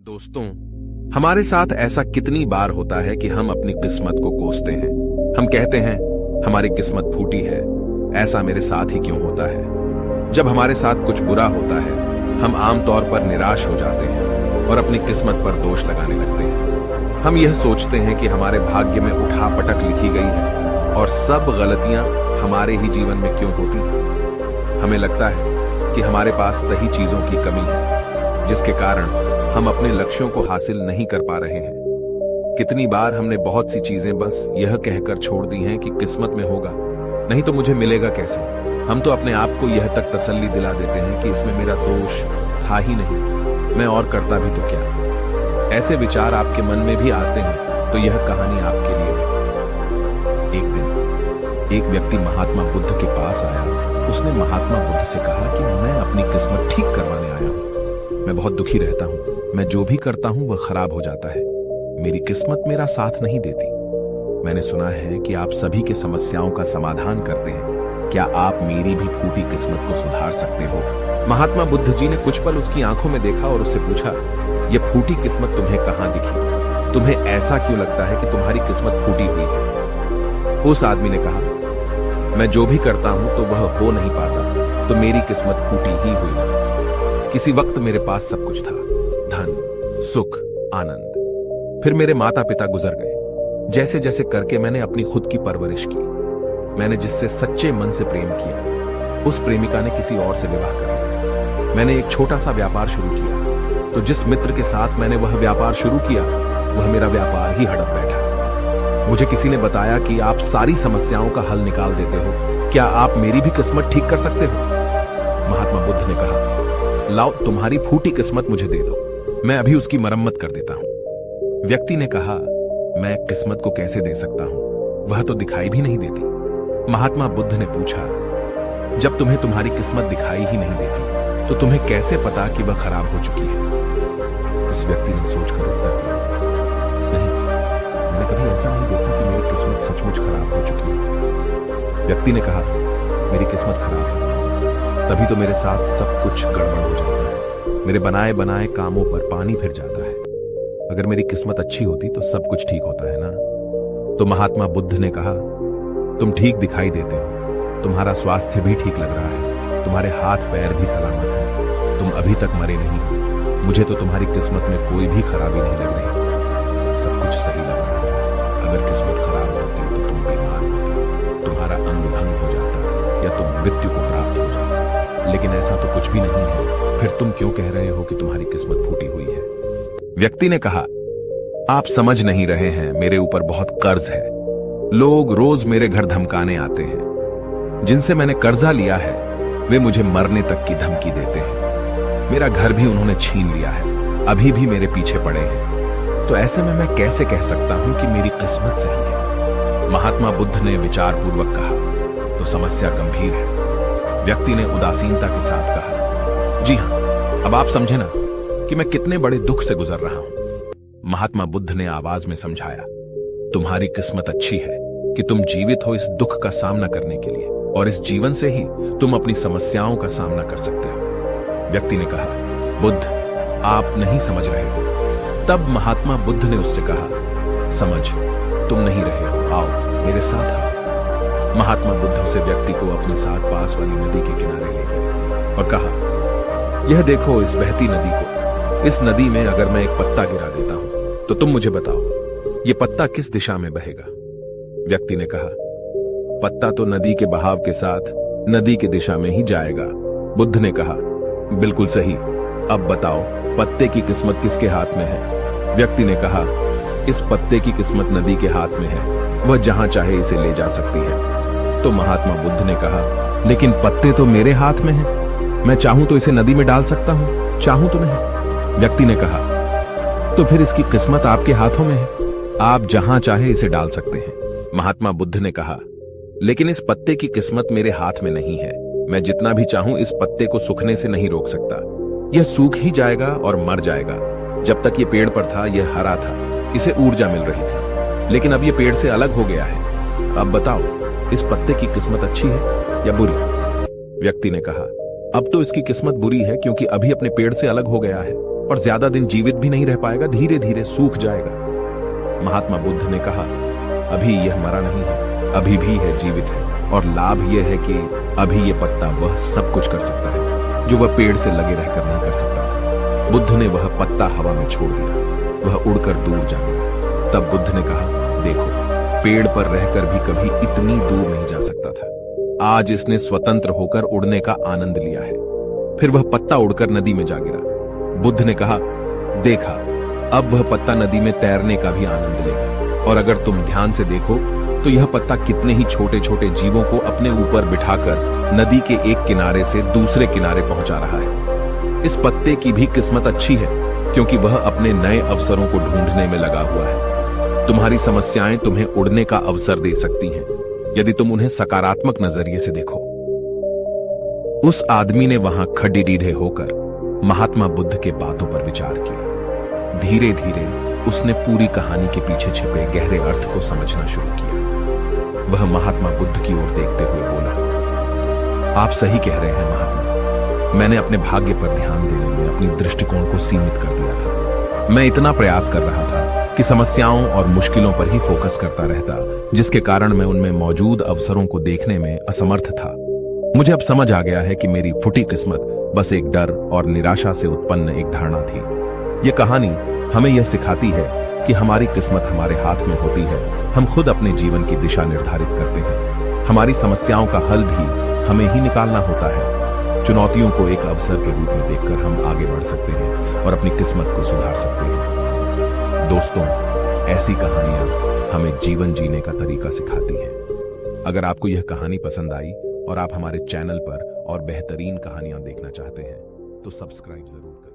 दोस्तों, हमारे साथ ऐसा कितनी बार होता है कि हम अपनी किस्मत को कोसते हैं। हम कहते हैं हमारी किस्मत फूटी है, ऐसा मेरे साथ ही क्यों होता है। जब हमारे साथ कुछ बुरा होता है हम आमतौर पर निराश हो जाते हैं और अपनी किस्मत पर दोष लगाने लगते हैं। हम यह सोचते हैं कि हमारे भाग्य में उठापटक लिखी गई है और सब गलतियां हमारे ही जीवन में क्यों होती हैं। हमें लगता है कि हमारे पास सही चीजों की कमी है, जिसके कारण हम अपने लक्ष्यों को हासिल नहीं कर पा रहे हैं। कितनी बार हमने बहुत सी चीजें बस यह कहकर छोड़ दी हैं कि किस्मत में होगा, नहीं तो मुझे मिलेगा कैसे। हम तो अपने आप को यह तक तसल्ली दिला देते हैं कि इसमें मेरा दोष था ही नहीं, मैं और करता भी तो क्या। ऐसे विचार आपके मन में भी आते हैं तो यह कहानी आपके लिए है। एक दिन एक व्यक्ति महात्मा बुद्ध के पास आया। उसने महात्मा बुद्ध से कहा कि मैं अपनी किस्मत ठीक करवाने आया हूं। मैं बहुत दुखी रहता हूं, मैं जो भी करता हूं वह खराब हो जाता है, मेरी किस्मत मेरा साथ नहीं देती। मैंने सुना है कि आप सभी की समस्याओं का समाधान करते हैं, क्या आप मेरी भी फूटी किस्मत को सुधार सकते हो। महात्मा बुद्ध जी ने कुछ पल उसकी आंखों में देखा और उससे पूछा, यह फूटी किस्मत तुम्हें कहां दिखी? तुम्हें ऐसा क्यों लगता है कि तुम्हारी किस्मत फूटी हुई है? उस आदमी ने कहा, मैं जो भी करता हूं तो वह हो नहीं पाता, तो मेरी किस्मत फूटी ही हुई है। किसी वक्त मेरे पास सब कुछ था, धन, सुख, आनंद। फिर मेरे माता पिता गुजर गए। जैसे जैसे करके मैंने अपनी खुद की परवरिश की। मैंने जिससे सच्चे मन से प्रेम किया, उस प्रेमिका ने किसी और से विवाह कर लिया। मैंने एक छोटा सा व्यापार शुरू किया, तो जिस मित्र के साथ मैंने वह व्यापार शुरू किया वह मेरा व्यापार ही हड़प बैठा। मुझे किसी ने बताया कि आप सारी समस्याओं का हल निकाल देते हो, क्या आप मेरी भी किस्मत ठीक कर सकते हो? महात्मा बुद्ध ने कहा, लाओ तुम्हारी फूटी किस्मत मुझे दे दो, मैं अभी उसकी मरम्मत कर देता हूं। व्यक्ति ने कहा, मैं किस्मत को कैसे दे सकता हूं, वह तो दिखाई भी नहीं देती। महात्मा बुद्ध ने पूछा, जब तुम्हें तुम्हारी किस्मत दिखाई ही नहीं देती तो तुम्हें कैसे पता कि वह खराब हो चुकी है? उस व्यक्ति ने सोचकर उत्तर दिया, नहीं, मैंने कभी ऐसा नहीं देखा कि मेरी किस्मत सचमुच खराब हो चुकी है। व्यक्ति ने कहा, मेरी किस्मत खराब है तभी तो मेरे साथ सब कुछ गड़बड़ हो जाता है, मेरे बनाए बनाए कामों पर पानी फिर जाता है। अगर मेरी किस्मत अच्छी होती तो सब कुछ ठीक होता है ना। तो महात्मा बुद्ध ने कहा, तुम ठीक दिखाई देते हो, तुम्हारा स्वास्थ्य भी ठीक लग रहा है, तुम्हारे हाथ पैर भी सलामत हैं, तुम अभी तक मरे नहीं हो। मुझे तो तुम्हारी किस्मत में कोई भी खराबी नहीं लग रही, सब कुछ सही लग रहा है। अगर किस्मत खराब होती तो तुम बीमार होते, तुम्हारा अंग भंग हो जाता या तुम मृत्यु को प्राप्त हो जाता, लेकिन ऐसा तो कुछ भी नहीं है। फिर तुम क्यों कह रहे हो कि तुम्हारी किस्मत फूटी हुई है? व्यक्ति ने कहा, आप समझ नहीं रहे हैं, मेरे ऊपर बहुत कर्ज है। लोग रोज मेरे घर धमकाने आते हैं। जिनसे मैंने कर्जा लिया है वे मुझे मरने तक की धमकी देते हैं। मेरा घर भी उन्होंने छीन लिया है, अभी भी मेरे पीछे पड़े हैं। तो ऐसे में मैं कैसे कह सकता हूं कि मेरी किस्मत सही है? महात्मा बुद्ध ने विचारपूर्वक कहा, तो समस्या गंभीर है। व्यक्ति ने उदासीनता के साथ कहा, जी हां, अब आप समझे ना कि मैं कितने बड़े दुख से गुजर रहा हूं। महात्मा बुद्ध ने आवाज में समझाया, तुम्हारी किस्मत अच्छी है कि तुम जीवित हो इस दुख का सामना करने के लिए, और इस जीवन से ही तुम अपनी समस्याओं का सामना कर सकते हो। व्यक्ति ने कहा, बुद्ध, आप नहीं समझ रहे हो। तब महात्मा बुद्ध ने उससे कहा, समझ तुम नहीं रहे हो, आओ मेरे साथ आओ। महात्मा बुद्ध उसे व्यक्ति को अपने साथ पास वाली नदी के किनारे ले गए और कहा, यह देखो इस बहती नदी को, इस नदी में अगर मैं एक पत्ता गिरा देता हूं तो तुम मुझे बताओ, यह पत्ता किस दिशा में बहेगा? व्यक्ति ने कहा, पत्ता तो नदी के बहाव के साथ नदी की दिशा में ही जाएगा। बुद्ध ने कहा, बिल्कुल सही, अब बताओ पत्ते की किस्मत किसके हाथ में है? व्यक्ति ने कहा, इस पत्ते की किस्मत नदी के हाथ में है, वह जहां चाहे इसे ले जा सकती है। तो महात्मा बुद्ध ने कहा, लेकिन पत्ते तो मेरे हाथ में हैं, मैं चाहूं तो इसे नदी में डाल सकता हूं, चाहूं तो नहीं। व्यक्ति ने कहा, तो फिर इसकी किस्मत आपके हाथों में है, आप जहां चाहे इसे डाल सकते हैं। महात्मा बुद्ध ने कहा, लेकिन इस पत्ते की किस्मत मेरे हाथ में नहीं है, मैं जितना भी चाहूं इस पत्ते को सूखने से नहीं रोक सकता, यह सूख ही जाएगा और मर जाएगा। जब तक ये पेड़ पर था यह हरा था, इसे ऊर्जा मिल रही थी, लेकिन अब यह पेड़ से अलग हो गया है। अब बताओ इस पत्ते की किस्मत अच्छी है या बुरी? व्यक्ति ने कहा, अब तो इसकी किस्मत बुरी है क्योंकि अभी अपने पेड़ से अलग हो गया है और ज्यादा दिन जीवित भी नहीं रह पाएगा, धीरे धीरे सूख जाएगा। महात्मा बुद्ध ने कहा, अभी यह मरा नहीं है, अभी भी है, जीवित है, और लाभ यह है कि अभी यह पत्ता वह सब कुछ कर सकता है जो वह पेड़ से लगे रहकर नहीं कर सकता था। बुद्ध ने वह पत्ता हवा में छोड़ दिया, वह उड़कर दूर जा गिरा। तब बुद्ध ने कहा, देखो, पेड़ पर रहकर भी कभी इतनी दूर नहीं जा सकता था, आज इसने स्वतंत्र होकर उड़ने का आनंद लिया है। फिर वह पत्ता उड़कर नदी में जा गिरा। बुद्ध ने कहा, देखा, अब वह पत्ता नदी में तैरने का भी आनंद लेगा, और अगर तुम ध्यान से देखो तो यह पत्ता कितने ही छोटे छोटे जीवों को अपने ऊपर बिठाकर नदी के एक किनारे से दूसरे किनारे पहुंचा रहा है। इस पत्ते की भी किस्मत अच्छी है, क्योंकि वह अपने नए अवसरों को ढूंढने में लगा हुआ है। तुम्हारी समस्याएं तुम्हें उड़ने का अवसर दे सकती हैं, यदि तुम उन्हें सकारात्मक नजरिए से देखो। उस आदमी ने वहां खड़ीडीढ़े होकर महात्मा बुद्ध के बातों पर विचार किया। धीरे धीरे उसने पूरी कहानी के पीछे छिपे गहरे अर्थ को समझना शुरू किया। वह महात्मा बुद्ध की ओर देखते हुए बोला, आप सही कह रहे हैं महात्मा, मैंने अपने भाग्य पर ध्यान देने में अपनी दृष्टिकोण को सीमित कर दिया था। मैं इतना प्रयास कर रहा था कि समस्याओं और मुश्किलों पर ही फोकस करता रहता, जिसके कारण मैं उनमें मौजूद अवसरों को देखने में असमर्थ था। मुझे अब समझ आ गया है कि मेरी फूटी किस्मत बस एक डर और निराशा से उत्पन्न एक धारणा थी। यह कहानी हमें यह सिखाती है कि हमारी किस्मत हमारे हाथ में होती है, हम खुद अपने जीवन की दिशा निर्धारित करते हैं। हमारी समस्याओं का हल भी हमें ही निकालना होता है। चुनौतियों को एक अवसर के रूप में देखकर हम आगे बढ़ सकते हैं और अपनी किस्मत को सुधार सकते हैं। दोस्तों, ऐसी कहानियां हमें जीवन जीने का तरीका सिखाती हैं। अगर आपको यह कहानी पसंद आई और आप हमारे चैनल पर और बेहतरीन कहानियां देखना चाहते हैं तो सब्सक्राइब जरूर करें।